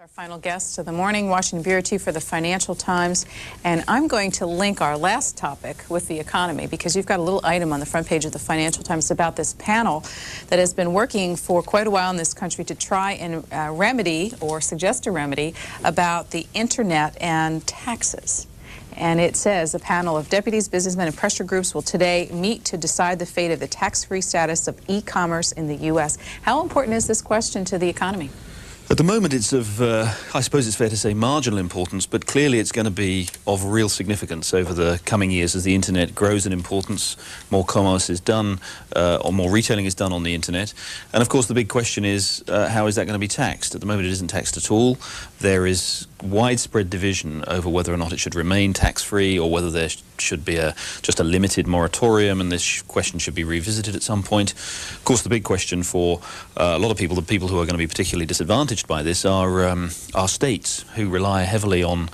Our final guest of the morning, Washington Bureau Chief for the Financial Times, and I'm going to link our last topic with the economy because you've got a little item on the front page of the Financial Times about this panel that has been working for quite a while in this country to try and remedy or suggest a remedy about the internet and taxes. And it says a panel of deputies, businessmen, and pressure groups will today meet to decide the fate of the tax-free status of e-commerce in the U.S. How important is this question to the economy? At the moment, it's of, I suppose it's fair to say, marginal importance, but clearly it's going to be of real significance over the coming years as the internet grows in importance, more commerce is done, or more retailing is done on the internet. And of course, the big question is, how is that going to be taxed? At the moment, it isn't taxed at all. There is widespread division over whether or not it should remain tax-free or whether there should be just a limited moratorium, and this question should be revisited at some point. Of course, the big question for a lot of people, the people who are going to be particularly disadvantaged by this, are states who rely heavily on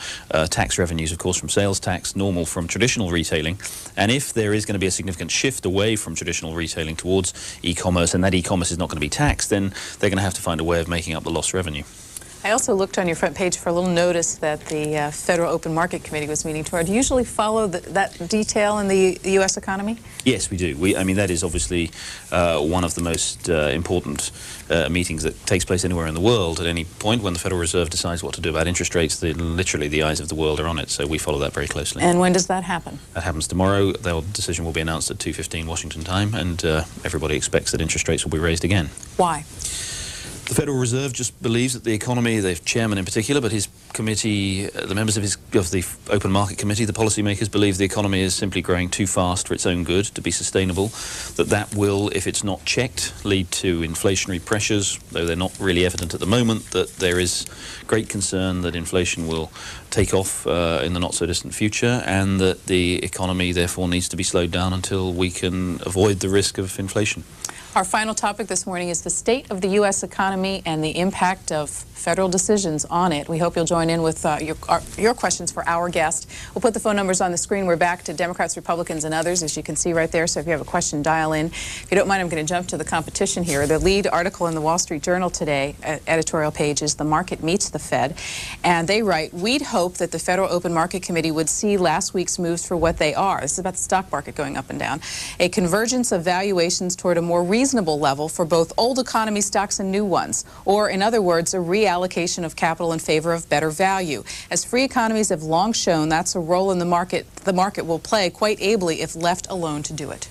tax revenues, of course, from sales tax, normal from traditional retailing. And if there is going to be a significant shift away from traditional retailing towards e-commerce, and that e-commerce is not going to be taxed, then they're going to have to find a way of making up the lost revenue. I also looked on your front page for a little notice that the Federal Open Market Committee was meeting tomorrow. Do you usually follow that detail in the U.S. economy? Yes, we do. I mean, that is obviously one of the most important meetings that takes place anywhere in the world at any point when the Federal Reserve decides what to do about interest rates. Literally, the eyes of the world are on it, so we follow that very closely. And when does that happen? That happens tomorrow. The decision will be announced at 2:15 Washington time, and everybody expects that interest rates will be raised again. Why? The Federal Reserve just believes that the economy, the chairman in particular, but his committee, the members of the Open Market Committee, the policymakers, believe the economy is simply growing too fast for its own good to be sustainable, that will, if it's not checked, lead to inflationary pressures, though they're not really evident at the moment, that there is great concern that inflation will take off in the not-so-distant future, and that the economy, therefore, needs to be slowed down until we can avoid the risk of inflation. Our final topic this morning is the state of the U.S. economy and the impact of federal decisions on it. We hope you'll join in with your questions for our guest. We'll put the phone numbers on the screen. We're back to Democrats, Republicans, and others, as you can see right there. So if you have a question, dial in. If you don't mind, I'm going to jump to the competition here. The lead article in the Wall Street Journal today, editorial page, is "The Market Meets the Fed." And they write, "We'd hope that the Federal Open Market Committee would see last week's moves for what they are." This is about the stock market going up and down. "A convergence of valuations toward a more reasonable level for both old economy stocks and new ones. Or, in other words, a reallocation of capital in favor of better value. As free economies have long shown, that's a role in the market will play quite ably if left alone to do it."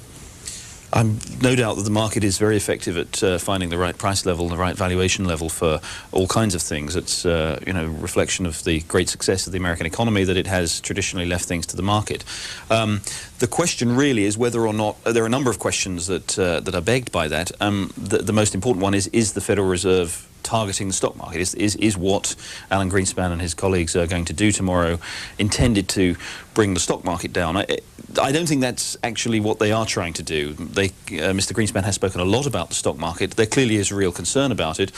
I'm no doubt that the market is very effective at finding the right price level, the right valuation level for all kinds of things. It's reflection of the great success of the American economy that it has traditionally left things to the market. The question really is whether or not there are a number of questions that are begged by that. The most important one is the Federal Reserve targeting the stock market? Is what Alan Greenspan and his colleagues are going to do tomorrow intended to bring the stock market down? I don't think that's actually what they are trying to do. Mr. Greenspan has spoken a lot about the stock market. There clearly is a real concern about it,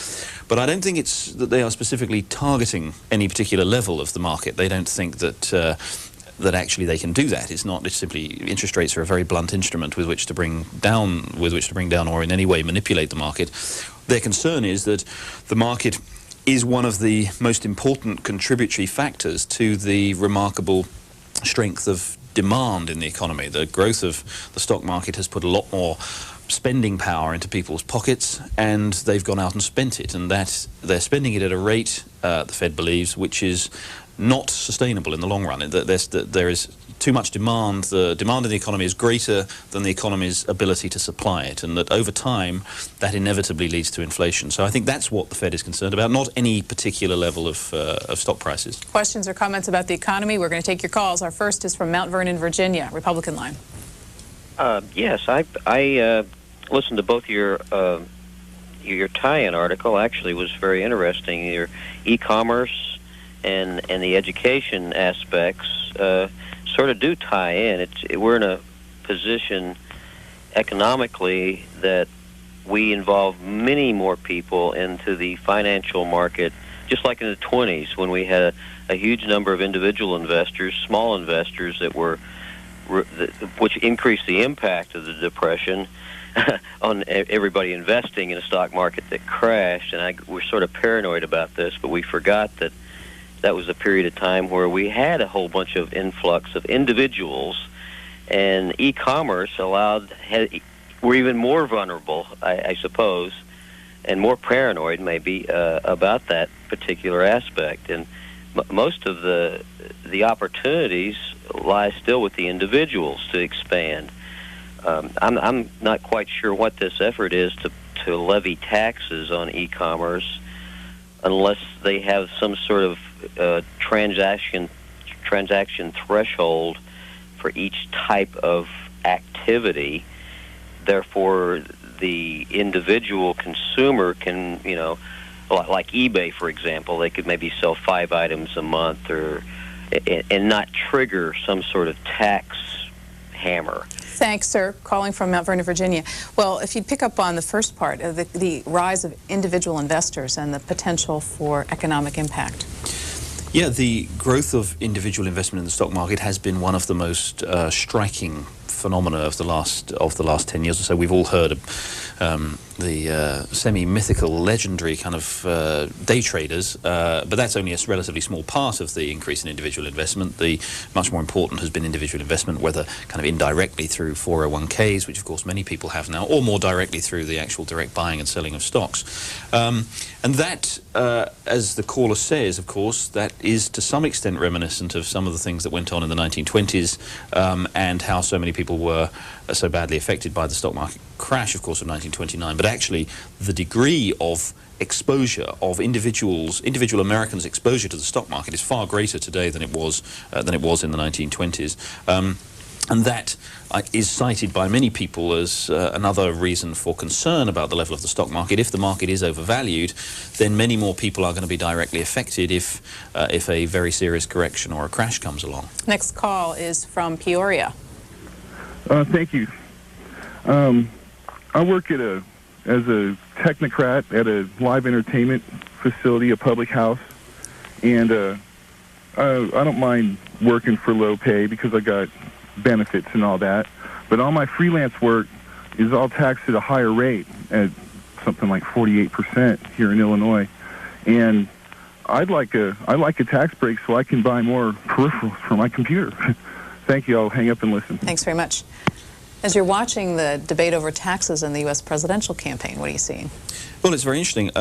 but I don't think it's that they are specifically targeting any particular level of the market. They don't think that actually they can do that. It's simply interest rates are a very blunt instrument with which to bring down or in any way manipulate the market. Their concern is that the market is one of the most important contributory factors to the remarkable strength of demand in the economy. The growth of the stock market has put a lot more spending power into people's pockets, and they've gone out and spent it, and that they're spending it at a rate, the Fed believes, which is not sustainable in the long run. There is too much demand. The demand in the economy is greater than the economy's ability to supply it, and that over time that inevitably leads to inflation. So I think that's what the Fed is concerned about, not any particular level of stock prices. Questions or comments about the economy? We're going to take your calls. Our first is from Mount Vernon, Virginia, Republican line. Yes, I listened to both your tie-in article. Actually, was very interesting. Your e-commerce and the education aspects sort of do tie in. We're in a position economically that we involve many more people into the financial market, just like in the 20s when we had a huge number of individual investors, small investors that which increased the impact of the Depression. on everybody investing in a stock market that crashed, and we're sort of paranoid about this, but we forgot that that was a period of time where we had a whole bunch of influx of individuals, and e-commerce we're even more vulnerable, I suppose, and more paranoid maybe about that particular aspect. And most of the opportunities lie still with the individuals to expand. I'm not quite sure what this effort is to levy taxes on e-commerce unless they have some sort of transaction threshold for each type of activity. Therefore, the individual consumer can, like eBay, for example, they could maybe sell 5 items a month and not trigger some sort of tax hammer. Thanks, sir. Calling from Mount Vernon, Virginia. Well, if you'd pick up on the first part of the rise of individual investors and the potential for economic impact. Yeah, the growth of individual investment in the stock market has been one of the most striking phenomena of the last 10 years or so. We've all heard of the semi-mythical, legendary kind of day traders, but that's only a relatively small part of the increase in individual investment. The much more important has been individual investment, whether kind of indirectly through 401ks, which of course many people have now, or more directly through the actual direct buying and selling of stocks. And that, as the caller says, of course, that is to some extent reminiscent of some of the things that went on in the 1920s and how so many people were so badly affected by the stock market crash, of course, of 1929. But actually, the degree of exposure of individual Americans' exposure to the stock market is far greater today than it was in the 1920s. And that is cited by many people as another reason for concern about the level of the stock market. If the market is overvalued, then many more people are going to be directly affected if a very serious correction or a crash comes along. Next call is from Peoria. Thank you. I work as a technocrat at a live entertainment facility, a public house, and I don't mind working for low pay because I got benefits and all that. But all my freelance work is all taxed at a higher rate, at something like 48% here in Illinois. And I'd like a tax break so I can buy more peripherals for my computer. Thank you. I'll hang up and listen. Thanks very much. As you're watching the debate over taxes in the U.S. presidential campaign, what are you seeing? Well, it's very interesting.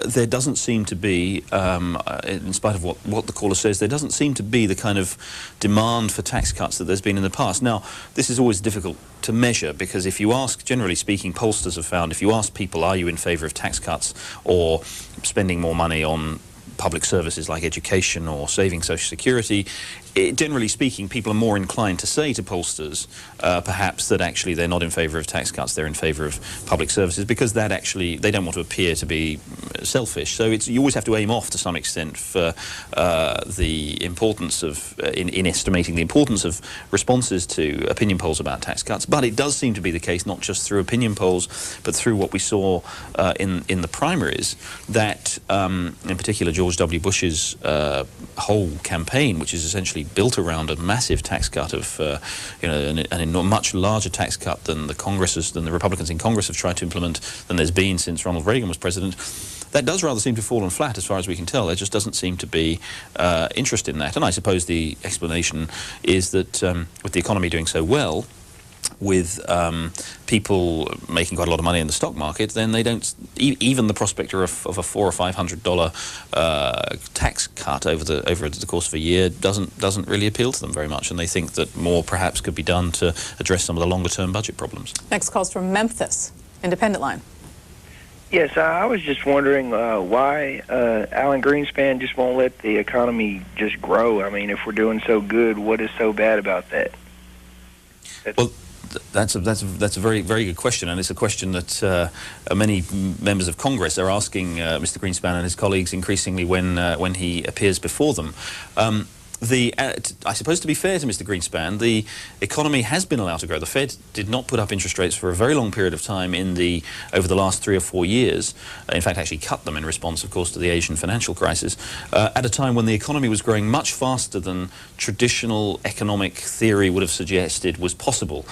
There doesn't seem to be, in spite of what the caller says, there doesn't seem to be the kind of demand for tax cuts that there's been in the past. Now, this is always difficult to measure because if you ask, generally speaking, pollsters have found, if you ask people, are you in favor of tax cuts or spending more money on public services like education or saving Social Security, generally speaking, people are more inclined to say to pollsters, perhaps, that actually they're not in favour of tax cuts, they're in favour of public services, because that actually, they don't want to appear to be selfish. So you always have to aim off to some extent for the importance of, in estimating the importance of responses to opinion polls about tax cuts. But it does seem to be the case, not just through opinion polls, but through what we saw in the primaries, that in particular George W. Bush's whole campaign, which is essentially built around a massive tax cut of, a much larger tax cut than the Republicans in Congress have tried to implement than there's been since Ronald Reagan was president. That does rather seem to have fallen flat as far as we can tell. There just doesn't seem to be interest in that. And I suppose the explanation is that with the economy doing so well, with people making quite a lot of money in the stock market, then they don't, even the prospect of a $400 or $500 tax cut over the course of a year doesn't really appeal to them very much, and they think that more perhaps could be done to address some of the longer term budget problems. Next call's from Memphis, Independent Line. Yes, I was just wondering why Alan Greenspan just won't let the economy just grow. I mean, if we're doing so good, what is so bad about that? Well, that's a very, very good question, and it's a question that many members of Congress are asking Mr. Greenspan and his colleagues increasingly when he appears before them. I suppose, to be fair to Mr. Greenspan, the economy has been allowed to grow. The Fed did not put up interest rates for a very long period of time over the last 3 or 4 years. In fact, actually cut them in response, of course, to the Asian financial crisis, at a time when the economy was growing much faster than traditional economic theory would have suggested was possible.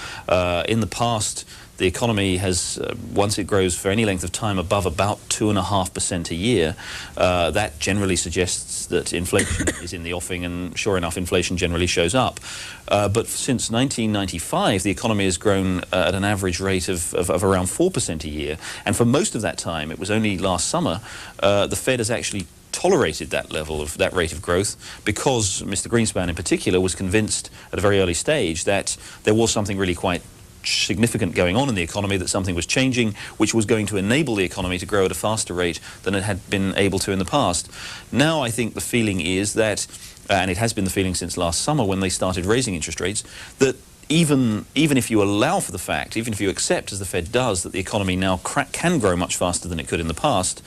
In the past, the economy has, once it grows for any length of time above about 2.5% a year, that generally suggests that inflation is in the offing, and sure enough, inflation generally shows up. But since 1995, the economy has grown at an average rate of around 4% a year, and for most of that time, it was only last summer, the Fed has actually tolerated that level of that rate of growth because Mr. Greenspan in particular was convinced at a very early stage that there was something really quite significant going on in the economy, that something was changing which was going to enable the economy to grow at a faster rate than it had been able to in the past. Now I think the feeling is that, and it has been the feeling since last summer when they started raising interest rates, that even if you allow for the fact, even if you accept, as the Fed does, that the economy now can grow much faster than it could in the past,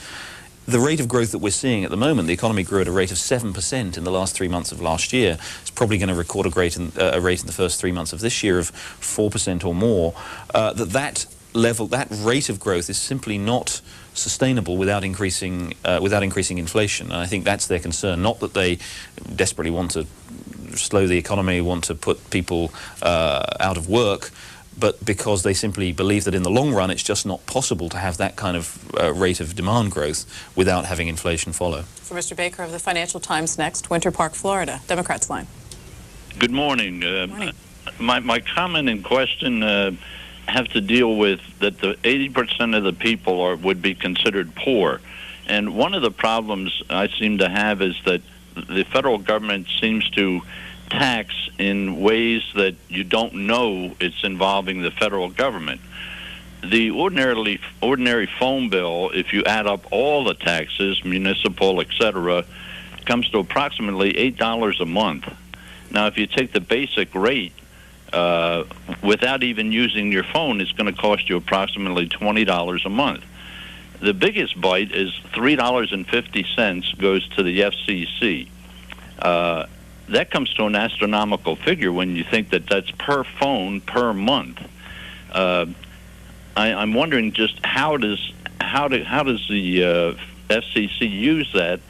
the rate of growth that we're seeing at the moment, the economy grew at a rate of 7% in the last 3 months of last year. It's probably going to record a rate in the first 3 months of this year of 4% or more. That rate of growth is simply not sustainable without increasing inflation. And I think that's their concern. Not that they desperately want to slow the economy, want to put people out of work, but because they simply believe that in the long run it's just not possible to have that kind of rate of demand growth without having inflation follow. For Mr. Baker of the Financial Times next, Winter Park, Florida. Democrats line. Good morning. Morning. My comment and question have to deal with that the 80% of the people would be considered poor. And one of the problems I seem to have is that the federal government seems to tax in ways that you don't know it's involving the federal government. The ordinary phone bill, if you add up all the taxes, municipal, etc., comes to approximately $8 a month. Now, if you take the basic rate, without even using your phone, it's going to cost you approximately $20 a month. The biggest bite is $3.50 goes to the FCC. That comes to an astronomical figure when you think that that's per phone per month. I'm wondering just how does the FCC use that?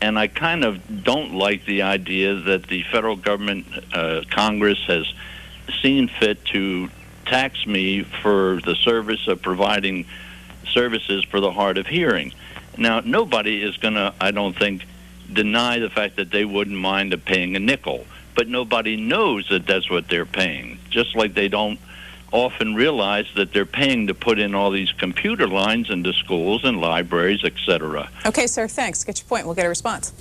And I kind of don't like the idea that the federal government, Congress, has seen fit to tax me for the service of providing services for the hard of hearing. Now, nobody is going to, I don't think, deny the fact that they wouldn't mind paying a nickel, but nobody knows that that's what they're paying, just like they don't often realize that they're paying to put in all these computer lines into schools and libraries, etc. Okay, sir, thanks. Get your point. We'll get a response.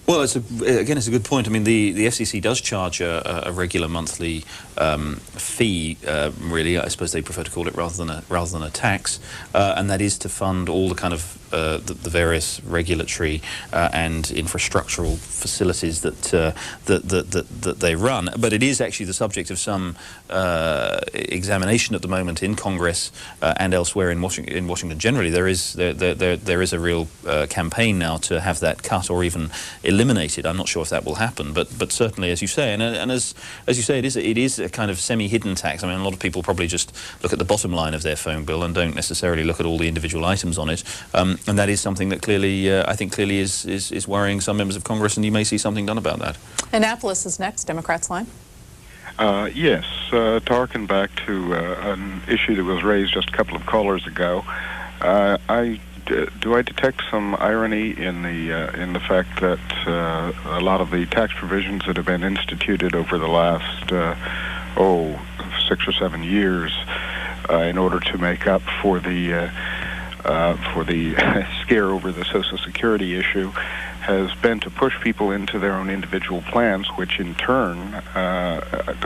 Well, it's a good point. I mean, the FCC does charge a regular monthly fee. Really, I suppose they prefer to call it rather than a tax, and that is to fund all the kind of the various regulatory and infrastructural facilities that they run. But it is actually the subject of some examination at the moment in Congress and elsewhere in Washington generally. There is a real campaign now to have that cut or even eliminated. I'm not sure if that will happen, but certainly, as you say, and as you say, it is a kind of semi-hidden tax. I mean, a lot of people probably just look at the bottom line of their phone bill and don't necessarily look at all the individual items on it. And that is something that clearly, I think, clearly is worrying some members of Congress, and you may see something done about that. Annapolis is next. Democrats line. Yes, to harken back to an issue that was raised just a couple of callers ago, do I detect some irony in the fact that a lot of the tax provisions that have been instituted over the last 6 or 7 years in order to make up for the scare over the Social Security issue has been to push people into their own individual plans, which in turn,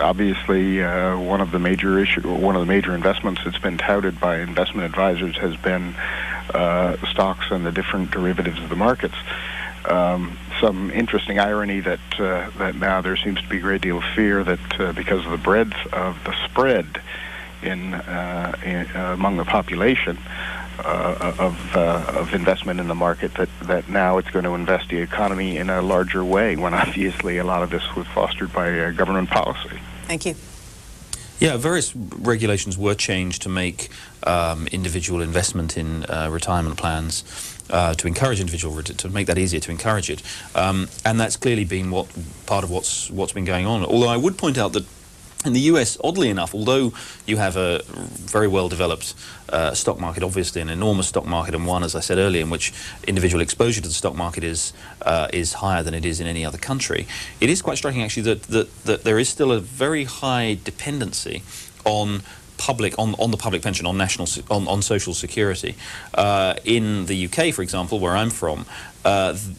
obviously, one of the major investments that's been touted by investment advisors has been stocks and the different derivatives of the markets. Some interesting irony that now there seems to be a great deal of fear that because of the breadth of the spread among the population of investment in the market, that now it's going to invest the economy in a larger way, when obviously a lot of this was fostered by government policy. Thank you. Yeah, various regulations were changed to make individual investment in retirement plans, to encourage to make that easier, to encourage it, and that's clearly been part of what's been going on. Although I would point out that In the US, oddly enough, although you have a very well-developed stock market, obviously an enormous stock market, and one, as I said earlier, in which individual exposure to the stock market is higher than it is in any other country, it is quite striking, actually, that there is still a very high dependency on the public pension, on social security. In the UK, for example, where I'm from,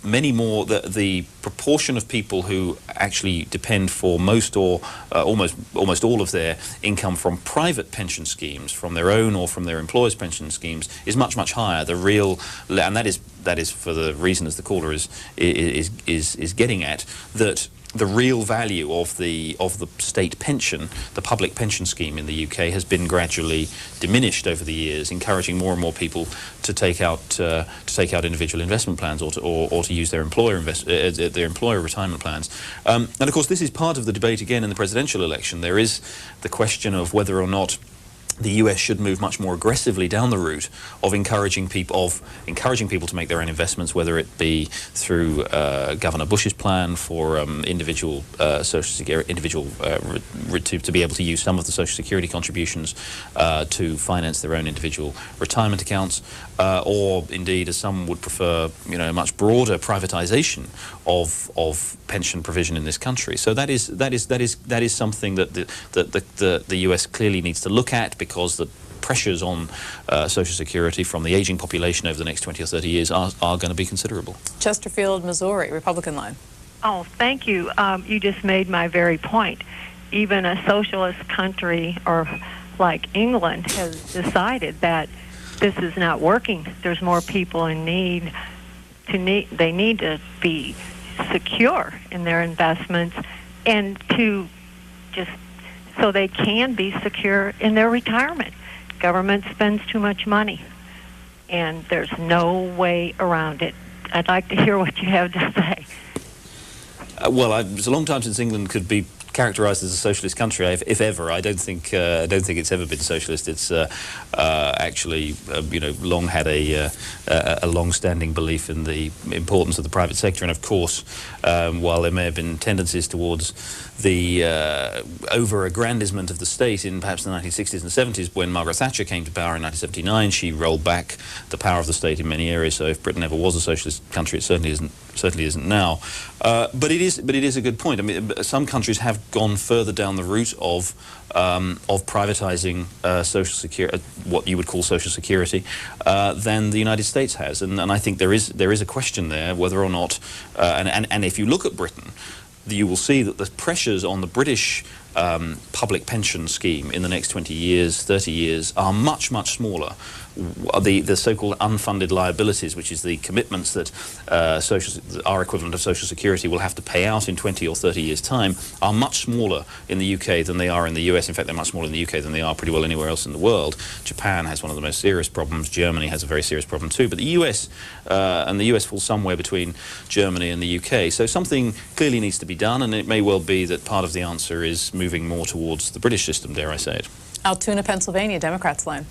many more, the proportion of people who actually depend for most or almost all of their income from private pension schemes, from their own or from their employers' pension schemes, is much, much higher. The real, and that is for the reason, as the caller is getting at, that the real value of the state pension, the public pension scheme in the UK, has been gradually diminished over the years, encouraging more and more people to take out individual investment plans or to use their employer retirement plans. And of course, this is part of the debate again in the presidential election. There is the question of whether or not the US should move much more aggressively down the route of encouraging people to make their own investments, whether it be through Governor Bush's plan for individual Social Security, to be able to use some of the Social Security contributions to finance their own individual retirement accounts, or indeed, as some would prefer, a much broader privatization of pension provision in this country. So that is something that the US clearly needs to look at, because the pressures on Social Security from the aging population over the next 20 or 30 years are going to be considerable. Chesterfield, Missouri, Republican line. Oh, thank you. You just made my very point. Even a socialist country or like England has decided that this is not working. There's more people in need. They need to be secure in their investments, and to just so they can be secure in their retirement. Government spends too much money, and there's no way around it. I'd like to hear what you have to say. Well, it's a long time since England could be characterised as a socialist country, if ever. I don't think it's ever been socialist. It's actually, long had a long-standing belief in the importance of the private sector, and of course, while there may have been tendencies towards the over-aggrandizement of the state in perhaps the 1960s and 70s, when Margaret Thatcher came to power in 1979, she rolled back the power of the state in many areas. So if Britain ever was a socialist country, it certainly isn't now. But it is a good point. I mean, some countries have gone further down the route of privatizing social security, what you would call social security, than the United States has, and I think there is a question there whether or not, and if you look at Britain, you will see that the pressures on the British public pension scheme in the next 20 years, 30 years, are much, much smaller. The so-called unfunded liabilities, which is the commitments that our equivalent of Social Security will have to pay out in 20 or 30 years' time, are much smaller in the UK than they are in the US. In fact, they're much smaller in the UK than they are pretty well anywhere else in the world. Japan has one of the most serious problems. Germany has a very serious problem too. But the US, and the US falls somewhere between Germany and the UK. So something clearly needs to be done, and it may well be that part of the answer is moving more towards the British system, dare I say it. Altoona, Pennsylvania, Democrats line.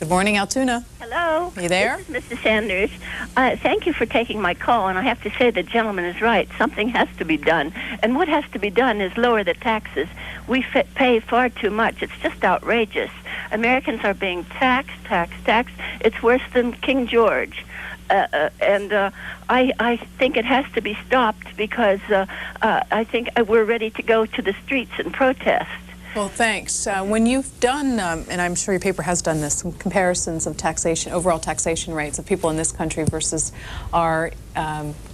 Good morning, Altoona. Hello. Are you there? This is Mrs. Sanders. Thank you for taking my call, and I have to say the gentleman is right. Something has to be done, and what has to be done is lower the taxes. We pay far too much. It's just outrageous. Americans are being taxed. It's worse than King George. I think it has to be stopped, because I think we're ready to go to the streets and protest. Well, thanks. When you've done, and I'm sure your paper has done this, some comparisons of taxation, overall taxation rates of people in this country versus our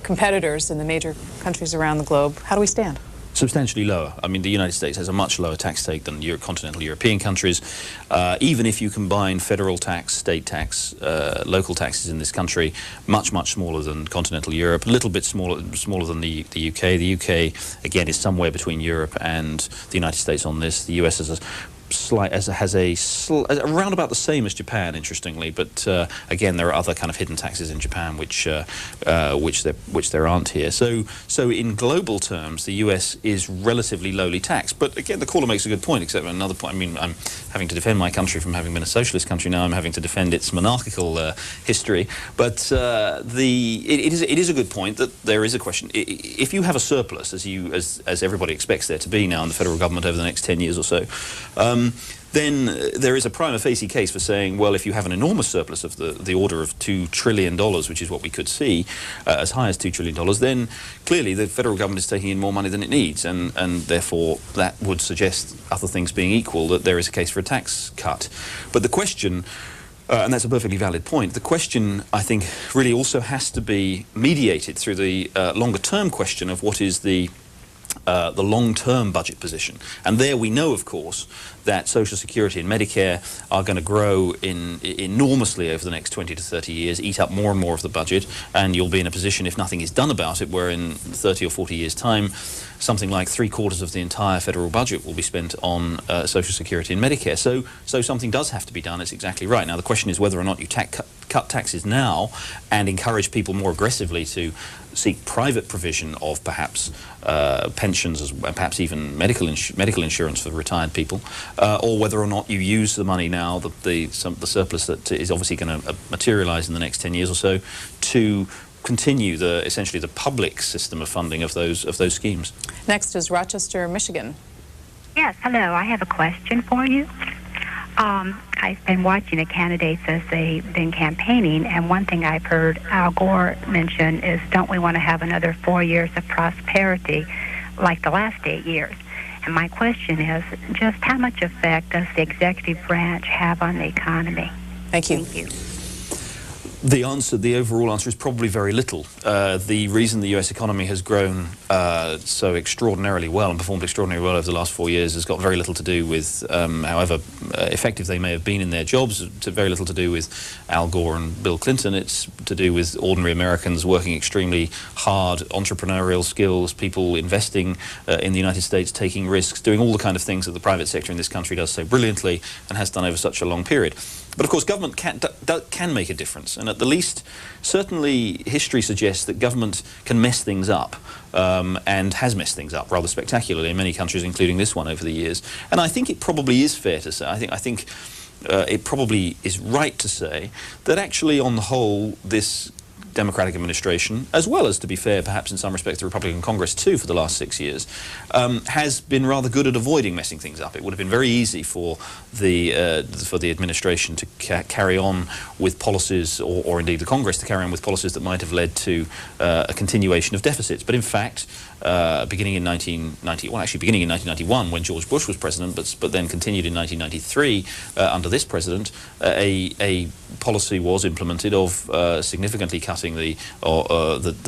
competitors in the major countries around the globe, how do we stand? Substantially lower. I mean, the United States has a much lower tax take than continental European countries. Even if you combine federal tax, state tax, local taxes in this country, much, much smaller than continental Europe, a little bit smaller than the UK. The UK, again, is somewhere between Europe and the United States on this. The US has a around about the same as Japan, interestingly. But again, there are other kind of hidden taxes in Japan which there aren't here. So in global terms, the U.S. is relatively lowly taxed. But again, the caller makes a good point. Except another point. I mean, I'm having to defend my country from having been a socialist country. Now I'm having to defend its monarchical history. But it is a good point that there is a question. If you have a surplus, as everybody expects there to be now in the federal government over the next 10 years or so, then there is a prima facie case for saying, well, if you have an enormous surplus of the order of $2 trillion, which is what we could see, as high as $2 trillion, then clearly the federal government is taking in more money than it needs, and therefore that would suggest, other things being equal, that there is a case for a tax cut. But the question, and that's a perfectly valid point, the question, I think, really also has to be mediated through the longer-term question of what is the long-term budget position. And there we know, of course, that Social Security and Medicare are going to grow enormously over the next 20 to 30 years, eat up more and more of the budget, and you'll be in a position, if nothing is done about it, where in 30 or 40 years' time, something like 3/4 of the entire federal budget will be spent on Social Security and Medicare. So something does have to be done. It's exactly right. Now, the question is whether or not you cut taxes now and encourage people more aggressively to seek private provision of perhaps pensions, perhaps even medical insurance for retired people, or whether or not you use the money now, the surplus that is obviously going to materialize in the next 10 years or so, to continue essentially the public system of funding of those schemes. Next is Rochester, Michigan. Yes, hello. I have a question for you. I've been watching the candidates as they've been campaigning, and one thing I've heard Al Gore mention is, don't we want to have another 4 years of prosperity like the last 8 years? And my question is, just how much effect does the executive branch have on the economy? Thank you. Thank you. The overall answer is probably very little. The reason the U.S. economy has grown so extraordinarily well and performed extraordinarily well over the last 4 years has got very little to do with, however effective they may have been in their jobs, very little to do with Al Gore and Bill Clinton. It's to do with ordinary Americans working extremely hard, entrepreneurial skills, people investing in the United States, taking risks, doing all the kind of things that the private sector in this country does so brilliantly and has done over such a long period. But of course, government can make a difference, and at the least, certainly history suggests that government can mess things up, and has messed things up rather spectacularly in many countries, including this one, over the years. And I think it probably is fair to say, I think it probably is right to say that actually, on the whole, this Democratic administration, as well as, to be fair, perhaps in some respects the Republican Congress too, for the last 6 years, has been rather good at avoiding messing things up. It would have been very easy for the administration to carry on with policies, or indeed the Congress to carry on with policies that might have led to a continuation of deficits. But in fact, beginning in 1991, when George Bush was president, but then continued in 1993 under this president, a policy was implemented of significantly cutting the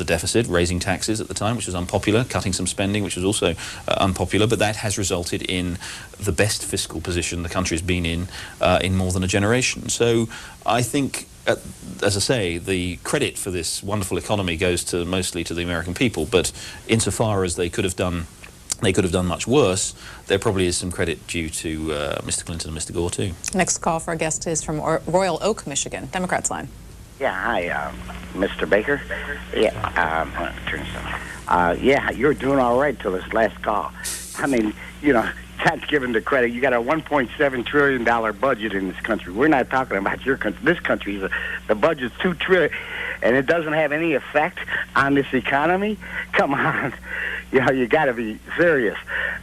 deficit, raising taxes at the time, which was unpopular, cutting some spending, which was also unpopular, but that has resulted in the best fiscal position the country's been in more than a generation. So I think, as I say, the credit for this wonderful economy goes mostly to the American people, but insofar as they could have done much worse, there probably is some credit due to Mr. Clinton and Mr. Gore too. Next call for our guest is from Royal Oak, Michigan. Democrats line. Yeah, hi, Mr. Baker. Yeah, yeah, you're doing all right till this last call. I mean, you know, not giving the credit. You got a $1.7 trillion budget in this country. We're not talking about your country. This country, the budget's $2 trillion, and it doesn't have any effect on this economy. Come on. You know, you got to be serious.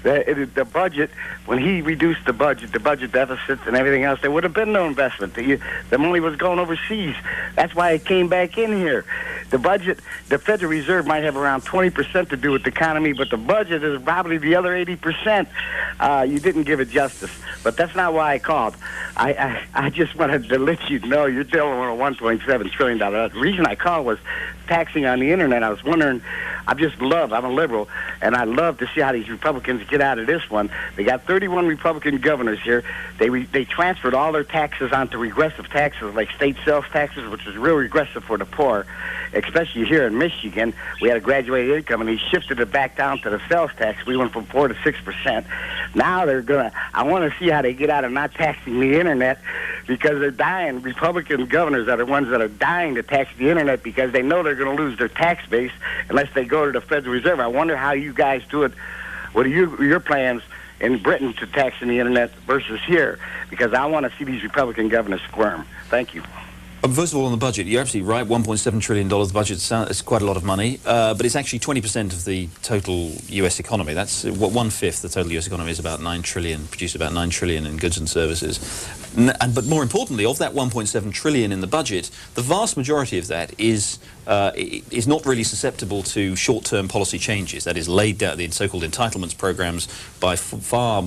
The budget, when he reduced the budget deficits and everything else, there would have been no investment. The money was going overseas. That's why it came back in here. The budget, the Federal Reserve might have around 20% to do with the economy, but the budget is probably the other 80%. You didn't give it justice. But that's not why I called. I just wanted to let you know you're dealing with a $1.7 trillion. The reason I called was taxing on the internet. I was wondering, I'm a liberal, and I love to see how these Republicans get out of this one. They got 31 Republican governors here. They transferred all their taxes onto regressive taxes, like state sales taxes, which is real regressive for the poor, especially here in Michigan. We had a graduated income, and he shifted it back down to the sales tax. We went from 4 to 6%. Now I want to see how they get out of not taxing the internet, because they're dying. Republican governors are the ones that are dying to tax the internet because they know they're going to lose their tax base unless they go to the Federal Reserve. I wonder how you guys do it. What are your plans in Britain to taxing the internet versus here? Because I want to see these Republican governors squirm. Thank you. First of all, on the budget, you're absolutely right. $1.7 trillion. The budget is quite a lot of money, but it's actually 20% of the total U.S. economy. That's what 1/5 the total U.S. economy is about 9 trillion, produce about 9 trillion in goods and services. But more importantly, of that 1.7 trillion in the budget, the vast majority of that is not really susceptible to short-term policy changes. That is laid down, the so-called entitlements programs, by far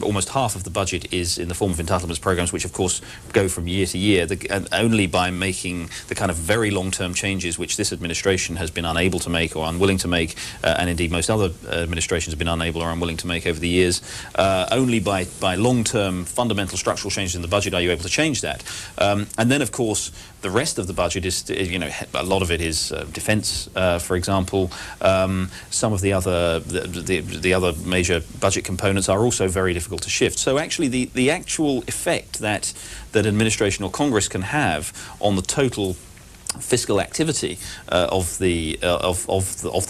almost half of the budget is in the form of entitlements programs, which of course go from year to year, and only by making the kind of very long-term changes which this administration has been unable to make or unwilling to make, and indeed most other administrations have been unable or unwilling to make over the years. Only by long-term fundamental structural changes in the budget are you able to change that. And then, of course, the rest of the budget is, a lot of it is defence, for example. Some of the other major budget components are also very difficult to shift. So actually, the actual effect that administration or Congress can have on the total fiscal activity of the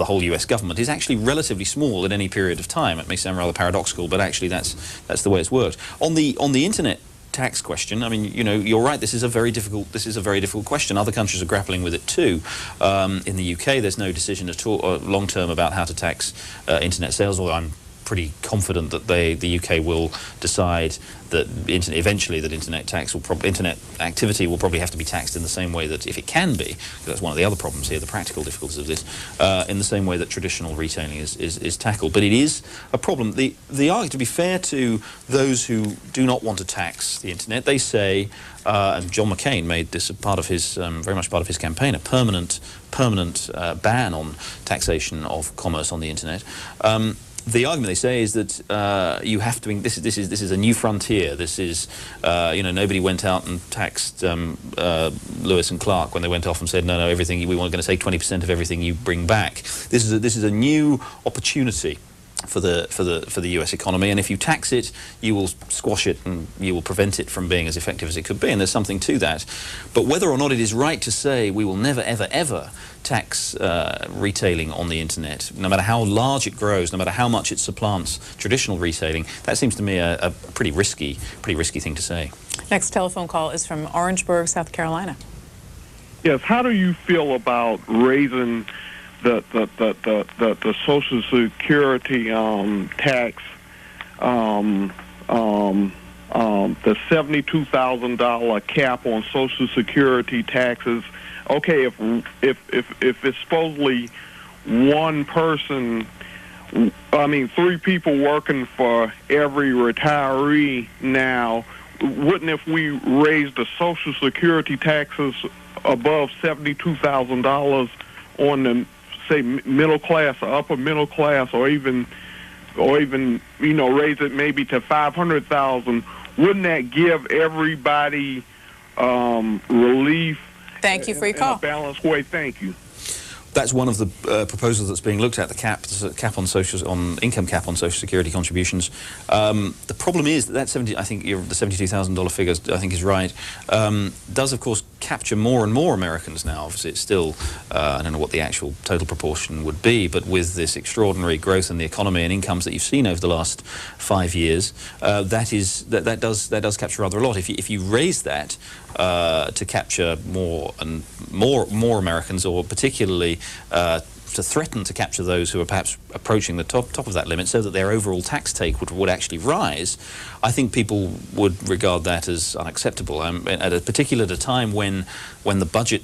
whole U.S. government is actually relatively small at any period of time. It may sound rather paradoxical, but actually that's the way it's worked. On the internet tax question, I mean, you're right. This is a very difficult question. Other countries are grappling with it too. In the UK, there's no decision at all long term about how to tax internet sales. Although I'm pretty confident that the UK will decide that eventually that internet activity will probably have to be taxed in the same way that, if it can be, because that's one of the other problems here, the practical difficulties of this, in the same way that traditional retailing is tackled. But it is a problem. To be fair to those who do not want to tax the internet, they say, and John McCain made this very much part of his campaign, a permanent ban on taxation of commerce on the internet. The argument they say is that you have to. This is a new frontier. This is nobody went out and taxed Lewis and Clark when they went off and said no, everything we want going to take 20% of everything you bring back. This is a new opportunity for the U.S. economy, and if you tax it, you will squash it and you will prevent it from being as effective as it could be, and there's something to that. But whether or not it is right to say we will never, ever, ever tax retailing on the internet, no matter how large it grows, no matter how much it supplants traditional retailing, that seems to me a pretty risky thing to say. Next telephone call is from Orangeburg, South Carolina. Yes, how do you feel about raising the Social Security tax, the $72,000 cap on Social Security taxes? Okay, if it's supposedly one person, I mean 3 people working for every retiree now, wouldn't, if we raise the Social Security taxes above $72,000 on the, say, middle class or upper middle class, or even raise it maybe to $500,000, wouldn't that give everybody relief? Thank you for your call. In a balanced way. Thank you. That's one of the proposals that's being looked at, the income cap on Social Security contributions. The problem is that I think the $72,000 figure, I think, is right, does of course capture more and more Americans now. Obviously it's still, I don't know what the actual total proportion would be, but with this extraordinary growth in the economy and incomes that you've seen over the last 5 years, that does capture rather a lot. If you raise that to capture more Americans, or particularly to threaten to capture those who are perhaps approaching the top of that limit, so that their overall tax take would actually rise, I think people would regard that as unacceptable. At a particular time when the budget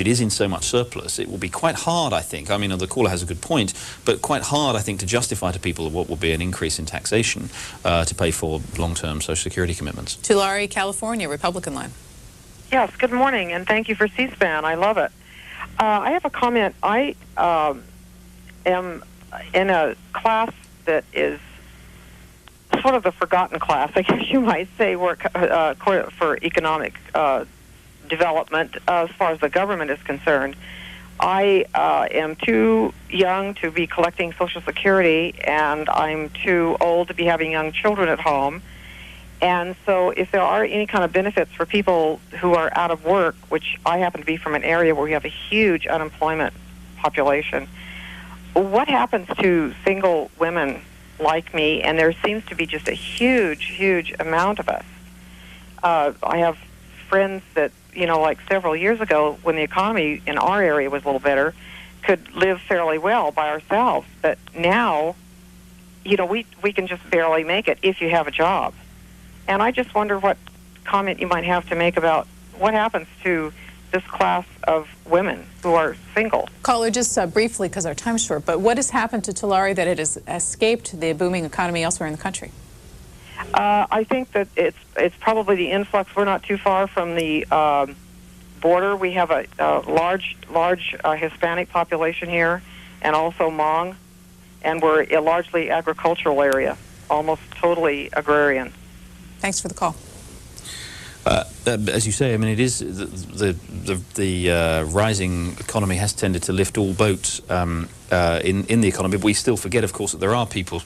is in so much surplus, it will be quite hard, I think. I mean, the caller has a good point, but quite hard, I think, to justify to people what will be an increase in taxation to pay for long-term Social Security commitments. Tulare, California, Republican line. Yes, good morning, and thank you for C-SPAN. I love it. I have a comment. I am in a class that is sort of the forgotten class, I guess you might say, for economic development as far as the government is concerned. I am too young to be collecting Social Security, and I'm too old to be having young children at home. And so if there are any kind of benefits for people who are out of work, which I happen to be from an area where we have a huge unemployment population, what happens to single women like me? And there seems to be just a huge amount of us. I have friends that, like several years ago when the economy in our area was a little better, could live fairly well by ourselves. But now, we can just barely make it if you have a job. And I just wonder what comment you might have to make about what happens to this class of women who are single. Caller, just briefly, because our time's short, but what has happened to Tulare that it has escaped the booming economy elsewhere in the country? I think that it's probably the influx. We're not too far from the border. We have a large Hispanic population here, and also Hmong, and we're a largely agricultural area, almost totally agrarian. Thanks for the call. As you say, I mean, it is the rising economy has tended to lift all boats in the economy. But we still forget, of course, that there are people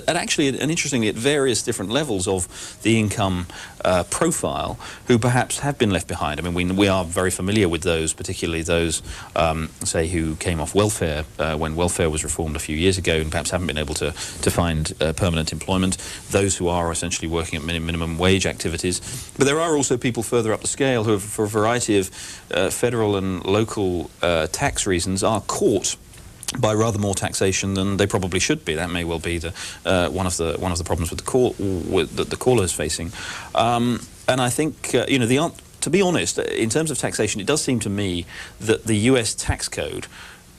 actually, and interestingly, at various different levels of the income profile, who perhaps have been left behind. I mean, we are very familiar with those, particularly those, say, who came off welfare when welfare was reformed a few years ago and perhaps haven't been able to find permanent employment, those who are essentially working at minimum wage activities. But there are also people further up the scale who, for a variety of federal and local tax reasons, are caught by rather more taxation than they probably should be. That may well be the one of the problems with the caller is facing. And I think to be honest, in terms of taxation, it does seem to me that the U.S. tax code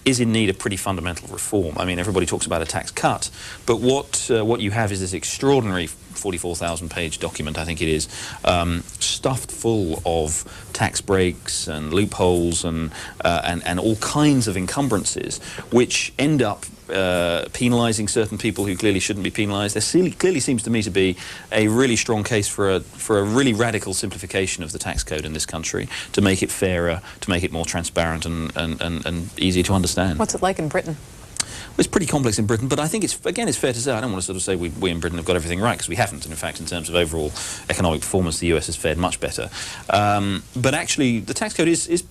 is in need of pretty fundamental reform. I mean, everybody talks about a tax cut, but what you have is this extraordinary 44,000-page document, I think it is, stuffed full of tax breaks and loopholes and all kinds of encumbrances, which end up penalising certain people who clearly shouldn't be penalised. There clearly seems to me to be a really strong case for a really radical simplification of the tax code in this country to make it fairer, to make it more transparent and easy to understand. What's it like in Britain? Well, it's pretty complex in Britain, but I think it's fair to say, I don't want to sort of say we in Britain have got everything right, because we haven't. And in fact, in terms of overall economic performance, the US has fared much better. But actually, the tax code is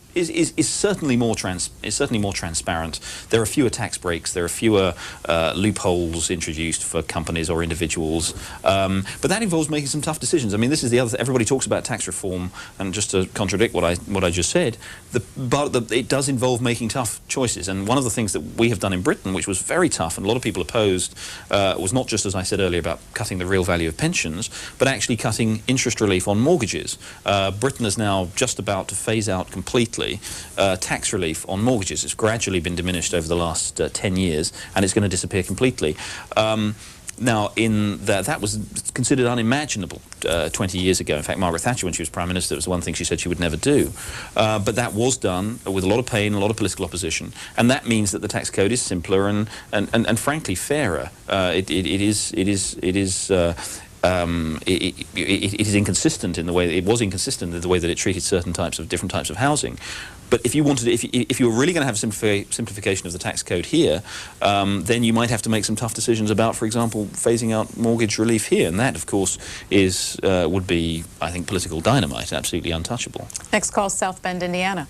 certainly more transparent. There are fewer tax breaks. There are fewer loopholes introduced for companies or individuals. But that involves making some tough decisions. I mean, this is the other thing. Everybody talks about tax reform, and just to contradict what I just said, it does involve making tough choices. And one of the things that we have done in Britain, which was very tough and a lot of people opposed, was not just, as I said earlier, about cutting the real value of pensions, but actually cutting interest relief on mortgages. Britain is now just about to phase out completely tax relief on mortgages. It's gradually been diminished over the last 10 years, and it's going to disappear completely. Now, that was considered unimaginable 20 years ago. In fact, Margaret Thatcher, when she was Prime Minister, it was the one thing she said she would never do. But that was done with a lot of pain, a lot of political opposition, and that means that the tax code is simpler and frankly fairer. It is inconsistent in the way it was inconsistent in the way that it treated different types of housing. But if you wanted, if you were really going to have a simplification of the tax code here, then you might have to make some tough decisions about, for example, phasing out mortgage relief here, and that, of course, would be, I think, political dynamite, absolutely untouchable. Next call, South Bend, Indiana.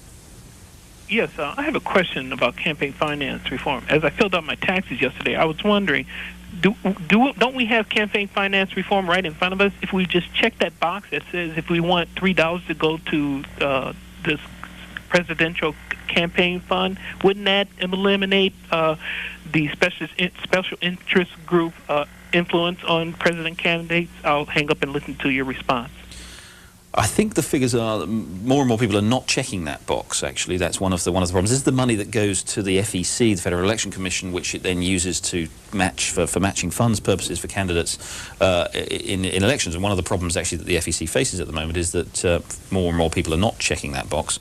Yes, I have a question about campaign finance reform. As I filled out my taxes yesterday, I was wondering, don't we have campaign finance reform right in front of us? If we just check that box that says if we want $3 to go to this presidential campaign fund, wouldn't that eliminate the special interest group influence on president candidates? I'll hang up and listen to your response. I think the figures are more and more people are not checking that box. Actually, that's one of the problems. This is the money that goes to the FEC, the Federal Election Commission, which it then uses to match for matching funds purposes for candidates in elections. And one of the problems actually that the FEC faces at the moment is that more and more people are not checking that box.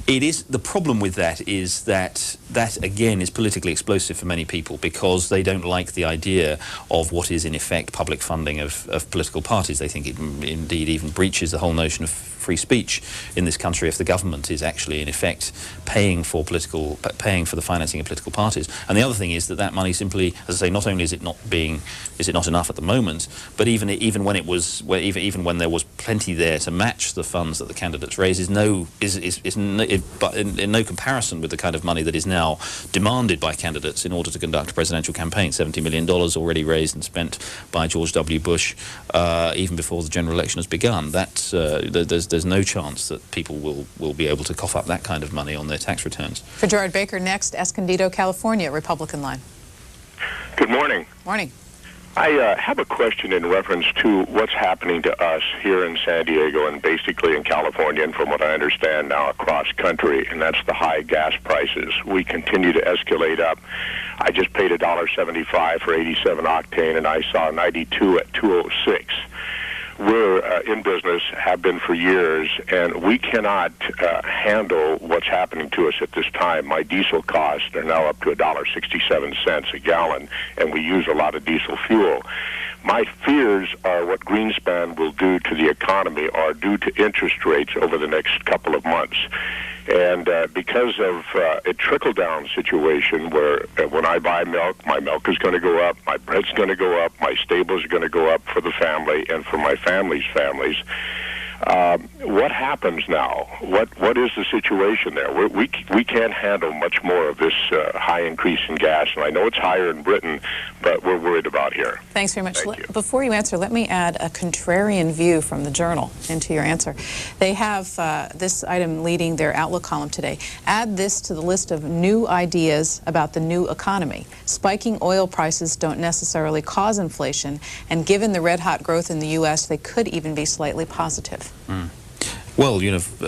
It is the problem with that is that again is politically explosive for many people because they don't like the idea of what is in effect public funding of political parties. They think it indeed even breaches the whole notion of free speech in this country if the government is actually in effect paying for the financing of political parties. And the other thing is that money simply, as I say, not only is it not enough at the moment, but even when there was plenty there to match the funds that the candidates raise is in no comparison with the kind of money that is now demanded by candidates in order to conduct a presidential campaign. $70 million already raised and spent by George W. Bush even before the general election has begun. There's no chance that people will be able to cough up that kind of money on their tax returns. For Gerard Baker, next, Escondido, California, Republican line. Good morning. Morning. I have a question in reference to what's happening to us here in San Diego and basically in California and from what I understand now across country, and that's the high gas prices. We continue to escalate up. I just paid $1.75 for 87 octane, and I saw 92 at 206. We're in business, have been for years, and we cannot handle what's happening to us at this time. My diesel costs are now up to $1.67 a gallon, and we use a lot of diesel fuel. My fears are what Greenspan will do to the economy are due to interest rates over the next couple of months. And because of a trickle-down situation where when I buy milk, my milk is going to go up, my bread's going to go up, my staples are going to go up for the family and for my family's families. What happens now? What is the situation there? We can't handle much more of this high increase in gas, and I know it's higher in Britain, but we're worried about here. Thanks very much. Before you answer, let me add a contrarian view from the Journal into your answer. They have this item leading their Outlook column today. Add this to the list of new ideas about the new economy. Spiking oil prices don't necessarily cause inflation, and given the red-hot growth in the U.S., they could even be slightly positive. Well,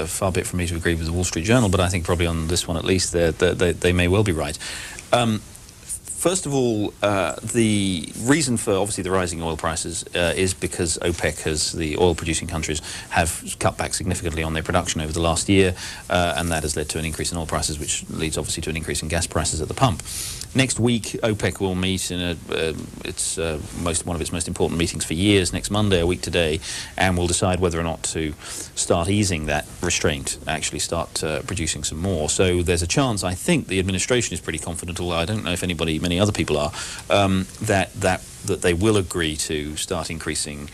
far be it from me to agree with the Wall Street Journal, but I think probably on this one at least they may well be right. First of all, the reason for obviously the rising oil prices is because OPEC, the oil-producing countries, have cut back significantly on their production over the last year, and that has led to an increase in oil prices, which leads obviously to an increase in gas prices at the pump. Next week, OPEC will meet in one of its most important meetings for years, next Monday, a week today, and will decide whether or not to start easing that restraint, actually start producing some more. So there's a chance, I think the administration is pretty confident, although I don't know if many other people are, that they will agree to start increasing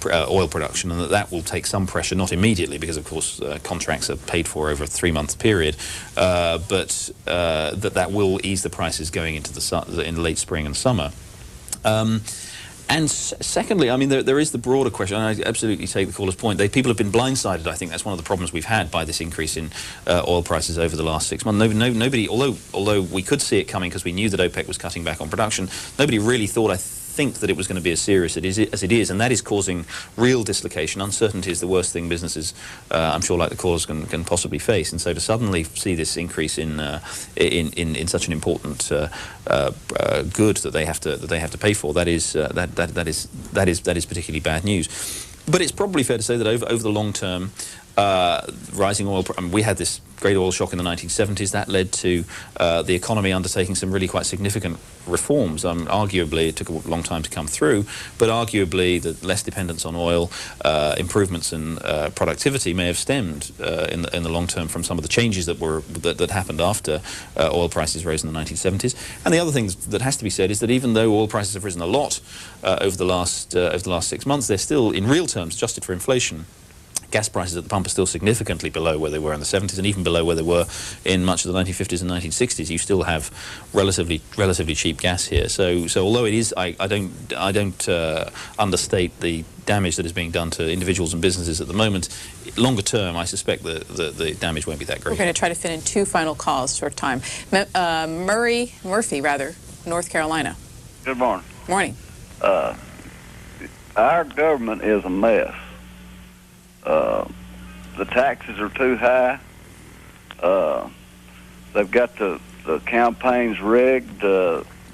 oil production, and that will take some pressure, not immediately, because of course contracts are paid for over a 3-month period, but that will ease the prices going into in late spring and summer. And secondly, I mean, there is the broader question, and I absolutely take the caller's point. People have been blindsided. I think that's one of the problems we've had by this increase in oil prices over the last 6 months. Nobody, although we could see it coming because we knew that OPEC was cutting back on production, nobody really thought, I think, that it was going to be as serious as it is, and that is causing real dislocation. Uncertainty is the worst thing businesses, I'm sure, like the callers, can possibly face. And so to suddenly see this increase in such an important good that they have to pay for, that is particularly bad news. But it's probably fair to say that over the long term, rising oil. We had this great oil shock in the 1970s. That led to the economy undertaking some really quite significant reforms. Arguably, it took a long time to come through, but arguably the less dependence on oil, improvements in productivity may have stemmed in the long term from some of the changes that happened after oil prices rose in the 1970s. And the other thing that has to be said is that even though oil prices have risen a lot over the last 6 months, they're still, in real terms, adjusted for inflation, gas prices at the pump are still significantly below where they were in the 70s, and even below where they were in much of the 1950s and 1960s. You still have relatively cheap gas here. So although it is, I don't understate the damage that is being done to individuals and businesses at the moment. Longer term, I suspect the damage won't be that great. We're going to try to fit in 2 final calls, short time. Murphy, North Carolina. Good morning. Morning. Our government is a mess. the taxes are too high. They've got the campaigns rigged,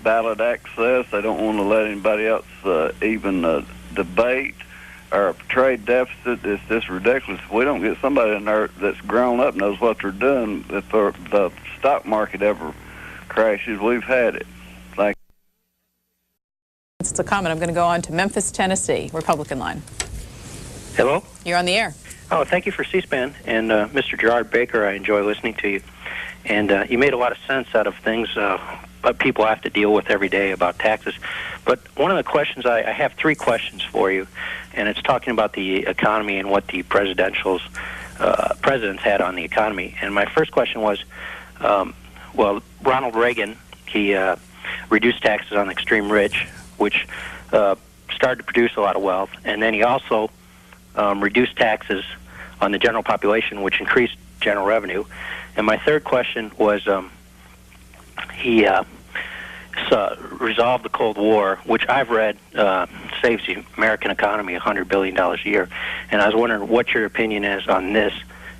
ballot access. They don't want to let anybody else even debate. Our trade deficit is just ridiculous. If we don't get somebody in there that's grown up, knows what they're doing, if the stock market ever crashes, we've had it. Thank you. It's a comment. I'm going to go on to Memphis, Tennessee, Republican line. Hello? You're on the air. Oh, thank you for C-SPAN. And Mr. Gerard Baker, I enjoy listening to you. And you made a lot of sense out of things people have to deal with every day about taxes. But one of the questions, I have three questions for you, and it's talking about the economy and what the presidents had on the economy. And my first question was, well, Ronald Reagan, he reduced taxes on the extreme rich, which started to produce a lot of wealth. And then he also reduced taxes on the general population, which increased general revenue. And my third question was he resolved the Cold War, which I've read saves the American economy $100 billion a year. And I was wondering what your opinion is on this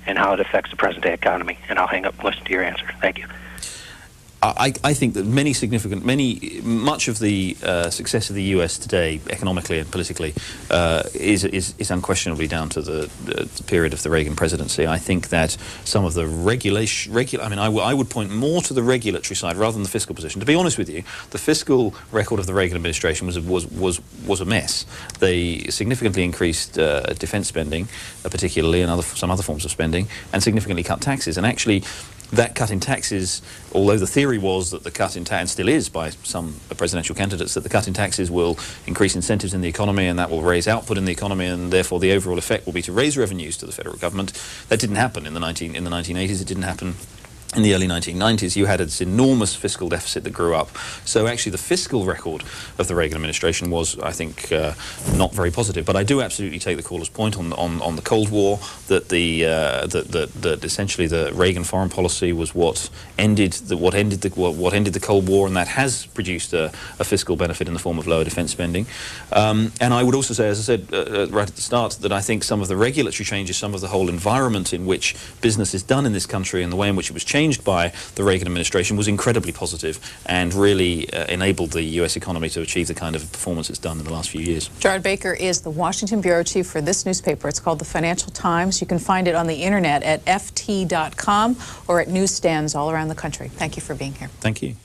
and how it affects the present-day economy. And I'll hang up and listen to your answer. Thank you. I think that much of the success of the U.S. today, economically and politically, is unquestionably down to the period of the Reagan presidency. I think that some of the I would point more to the regulatory side rather than the fiscal position. To be honest with you, the fiscal record of the Reagan administration was a mess. They significantly increased defense spending, particularly, and some other forms of spending, and significantly cut taxes. And actually, that cut in taxes, although the theory was that the cut in tax, and still is by some presidential candidates, that the cut in taxes will increase incentives in the economy and that will raise output in the economy and therefore the overall effect will be to raise revenues to the federal government. That didn't happen in the 1980s. It didn't happen in the early 1990s. You had this enormous fiscal deficit that grew up. So actually the fiscal record of the Reagan administration was, I think, not very positive. But I do absolutely take the caller's point on the Cold War, that that essentially the Reagan foreign policy was what ended the Cold War, and that has produced a fiscal benefit in the form of lower defense spending. And I would also say, as I said right at the start, that I think some of the regulatory changes, some of the whole environment in which business is done in this country and the way in which it was changed by the Reagan administration was incredibly positive and really enabled the U.S. economy to achieve the kind of performance it's done in the last few years. Gerard Baker is the Washington bureau chief for this newspaper. It's called the Financial Times. You can find it on the internet at ft.com or at newsstands all around the country. Thank you for being here. Thank you.